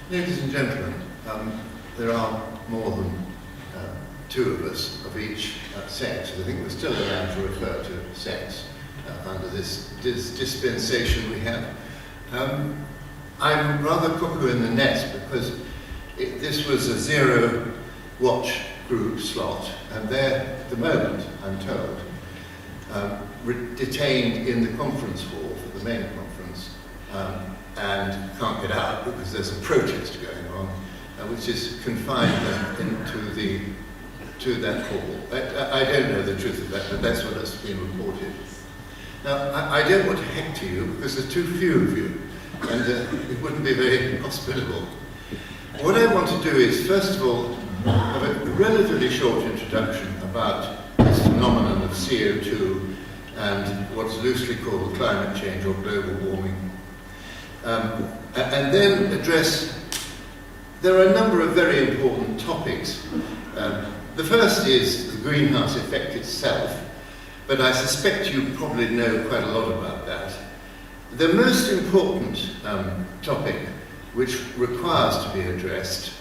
Ladies and gentlemen, there are more than two of us of each sex. I think we're still allowed to refer to sex under this dispensation we have. I'm rather cuckoo in the nest because this was a zero watch group slot, and they're, at the moment, I'm told, detained in the conference hall for the main conference and can't get out because there's a protest going on, which has confined them to that hall. I don't know the truth of that, but that's what has been reported. Now, I don't want to hector you because there's too few of you, and it wouldn't be very hospitable. What I want to do is, first of all, have a relatively short introduction about this phenomenon of CO2 and what's loosely called climate change or global warming. And then address, there are a number of very important topics. The first is the greenhouse effect itself, but I suspect you probably know quite a lot about that. The most important topic which requires to be addressed,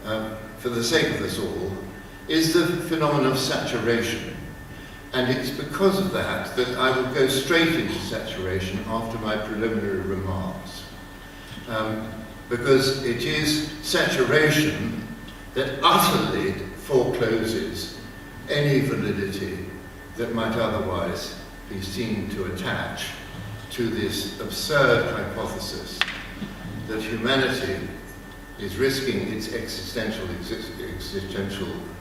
for the sake of us all, is the phenomenon of saturation. And it's because of that that I will go straight into saturation after my preliminary remarks. Because it is saturation that utterly forecloses any validity that might otherwise be seen to attach to this absurd hypothesis that humanity is risking its existential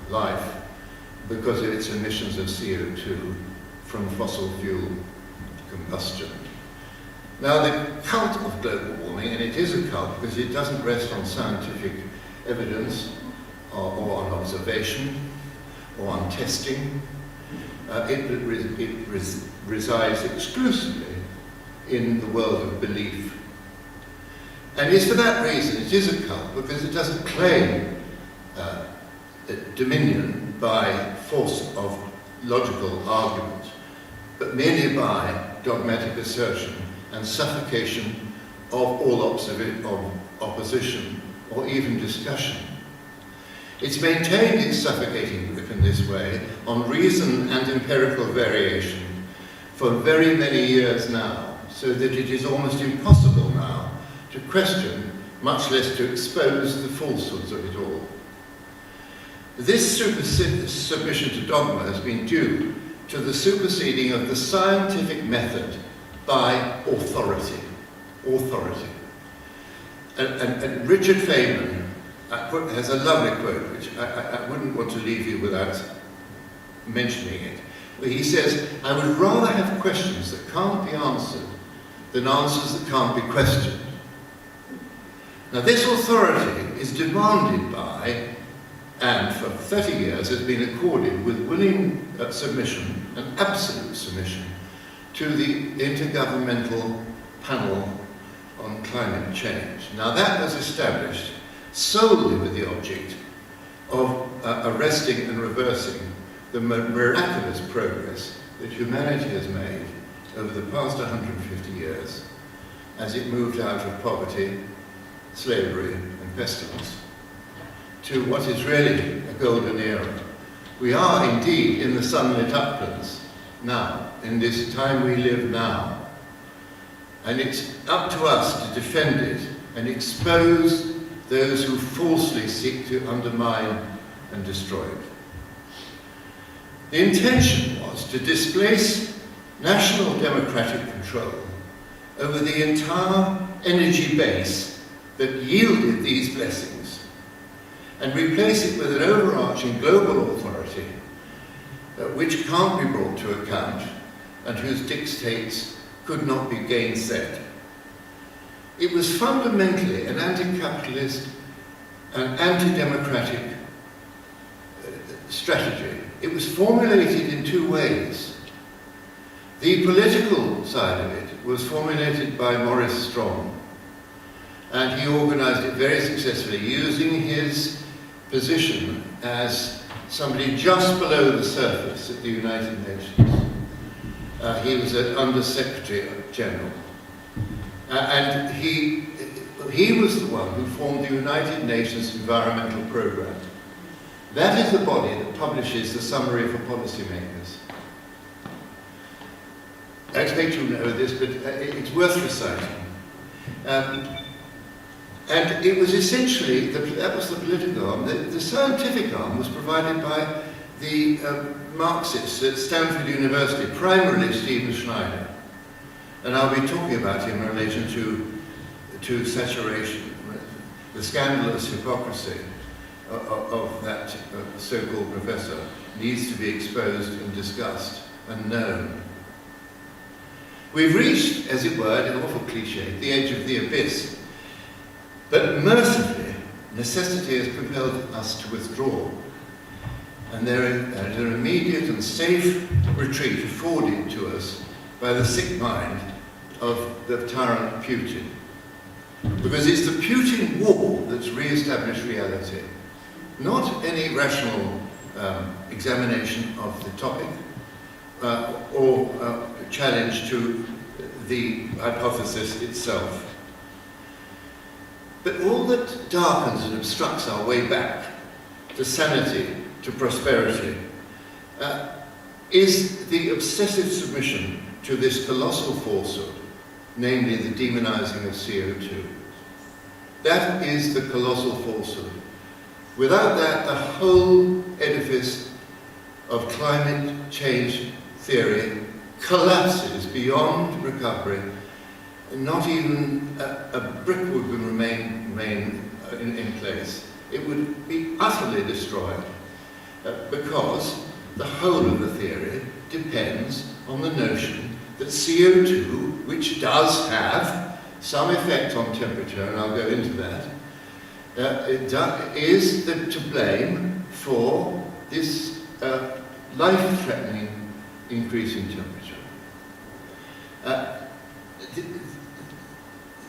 life because of its emissions of CO2 from fossil fuel combustion. Now, the cult of global warming, and it is a cult because it doesn't rest on scientific evidence or on observation or on testing. It resides exclusively in the world of belief. And it's for that reason it is a cult, because it doesn't claim dominion by force of logical argument, but merely by dogmatic assertion and suffocation of all opposition or even discussion. It's maintained its suffocating grip in this way on reason and empirical variation for very many years now, so that it is almost impossible now to question, much less to expose the falsehoods of it all. This submission to dogma has been due to the superseding of the scientific method by authority. And Richard Feynman has a lovely quote, which I wouldn't want to leave you without mentioning it, where he says, "I would rather have questions that can't be answered than answers that can't be questioned." Now, this authority is demanded by, and for 30 years has been accorded with willing submission, an absolute submission, to the Intergovernmental Panel on Climate Change. Now, that was established solely with the object of arresting and reversing the miraculous progress that humanity has made over the past 150 years as it moved out of poverty, slavery and pestilence to what is really a golden era. We are indeed in the sunlit uplands now, in this time we live now. And it's up to us to defend it and expose those who falsely seek to undermine and destroy it. The intention was to displace national democratic control over the entire energy base that yielded these blessings and replace it with an overarching global authority which can't be brought to account and whose dictates could not be gainsaid. It was fundamentally an anti-capitalist and anti-democratic strategy. It was formulated in two ways. The political side of it was formulated by Maurice Strong, and he organized it very successfully, using his position as somebody just below the surface at the United Nations. He was an Under-Secretary General. And he he was the one who formed the United Nations Environmental Programme. That is the body that publishes the summary for policymakers. I expect you know this, but it's worth reciting. And it was essentially, that was the political arm. The scientific arm was provided by the Marxists at Stanford University, primarily Stephen Schneider. And I'll be talking about him in relation to saturation, the scandalous hypocrisy of that so-called professor needs to be exposed and discussed and known. We've reached, as it were, an awful cliche, the edge of the abyss. But mercifully, necessity has compelled us to withdraw. And there is an immediate and safe retreat afforded to us by the sick mind of the tyrant Putin. Because it's the Putin war that's re-established reality, not any rational examination of the topic or challenge to the hypothesis itself. But all that darkens and obstructs our way back to sanity, to prosperity, is the obsessive submission to this colossal falsehood, namely the demonizing of CO2. That is the colossal falsehood. Without that, the whole edifice of climate change theory collapses beyond recovery. Not even a brick would remain in place. It would be utterly destroyed because the whole of the theory depends on the notion that CO2, which does have some effect on temperature, and I'll go into that, is to blame for this life-threatening increase in temperature.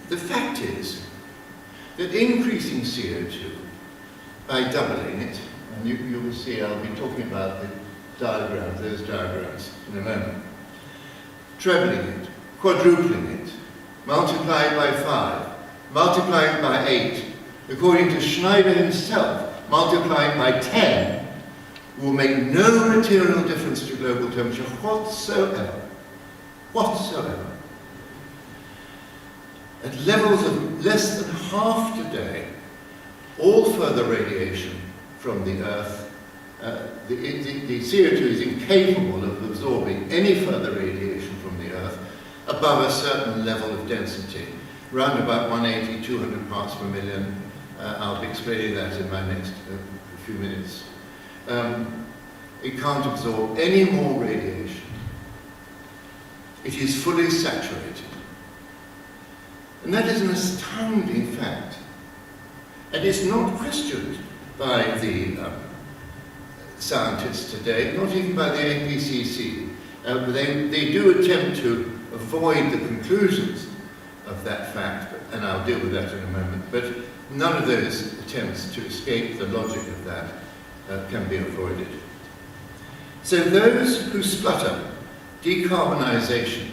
The fact is that increasing CO2 by doubling it, and you will see I'll be talking about the diagrams, those diagrams in a moment, trebling it, quadrupling it, multiplying by 5, multiplying by 8, according to Schneider himself, multiplying by 10 will make no material difference to global temperature whatsoever. Whatsoever. At levels of less than half today, all further radiation from the Earth, the CO2 is incapable of absorbing any further radiation from the Earth above a certain level of density, round about 180, 200 parts per million. I'll be explaining that in my next few minutes. It can't absorb any more radiation. It is fully saturated. And that is an astounding fact. And it's not questioned by the scientists today, not even by the APCC. They do attempt to avoid the conclusions of that fact, and I'll deal with that in a moment, but none of those attempts to escape the logic of that can be avoided. So those who splutter decarbonisation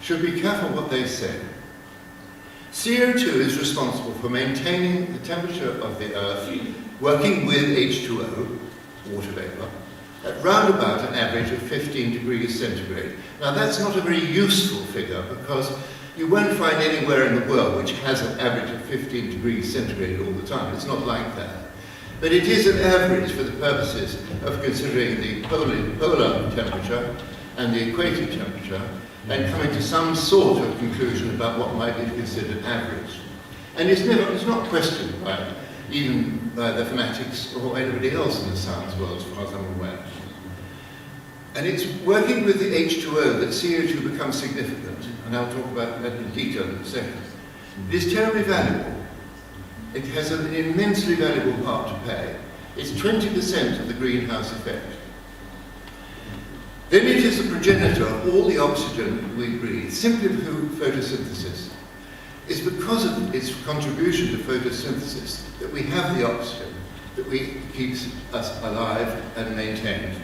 should be careful what they say. CO2 is responsible for maintaining the temperature of the Earth, working with H2O, water vapour, at round about an average of 15 degrees centigrade. Now that's not a very useful figure because you won't find anywhere in the world which has an average of 15 degrees centigrade all the time. It's not like that. But it is an average for the purposes of considering the polar temperature and the equator temperature, and coming to some sort of conclusion about what might be considered average. And it's not questioned even by the fanatics or anybody else in the science world, as far as I'm aware. And it's working with the H2O that CO2 becomes significant, and I'll talk about that in detail in a second. It is terribly valuable. It has an immensely valuable part to play. It's 20% of the greenhouse effect. Then it is the progenitor of all the oxygen we breathe, simply through photosynthesis. It's because of its contribution to photosynthesis that we have the oxygen that keeps us alive and maintained.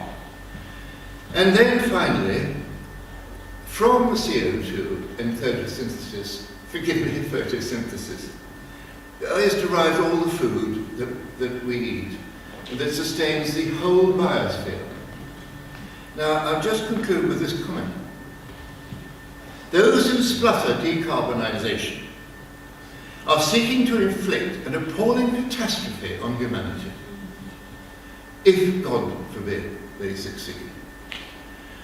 And then finally, from the CO2 in photosynthesis, forgive me, photosynthesis, is derived all the food that we eat, and that sustains the whole biosphere. Now, I'll just conclude with this comment. Those who splutter decarbonisation are seeking to inflict an appalling catastrophe on humanity, if, God forbid, they succeed.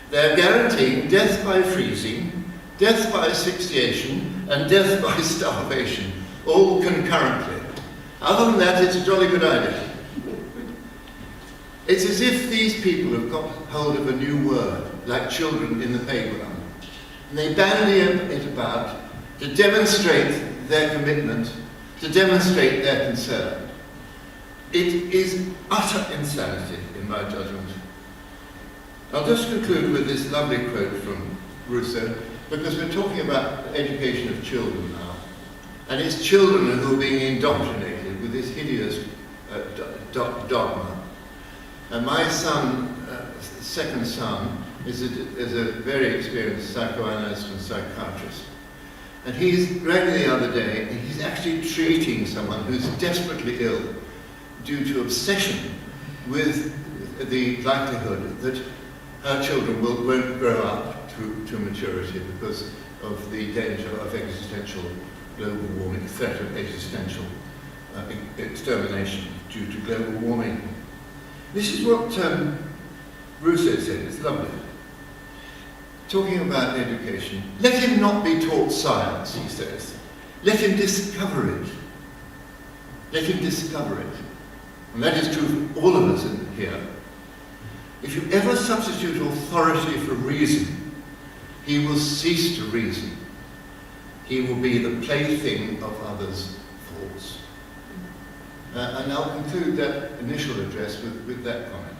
They are guaranteeing death by freezing, death by asphyxiation, and death by starvation, all concurrently. Other than that, it's a jolly good idea. It's as if these people have got hold of a new word, like children in the playground, and they bandy it about to demonstrate their commitment, to demonstrate their concern. It is utter insanity, in my judgment. I'll just conclude with this lovely quote from Rousseau, because we're talking about the education of children now. And it's children who are being indoctrinated with this hideous dogma. And my son, second son, is a very experienced psychoanalyst and psychiatrist. And he's read the other day, and he's actually treating someone who's desperately ill due to obsession with the likelihood that her children won't grow up to maturity because of the danger of existential global warming, threat of existential extermination due to global warming. This is what Rousseau said, it's lovely. Talking about education, let him not be taught science, he says. Let him discover it. Let him discover it. And that is true for all of us in here. If you ever substitute authority for reason, he will cease to reason. He will be the plaything of others' thoughts. And I'll conclude that initial address with that comment.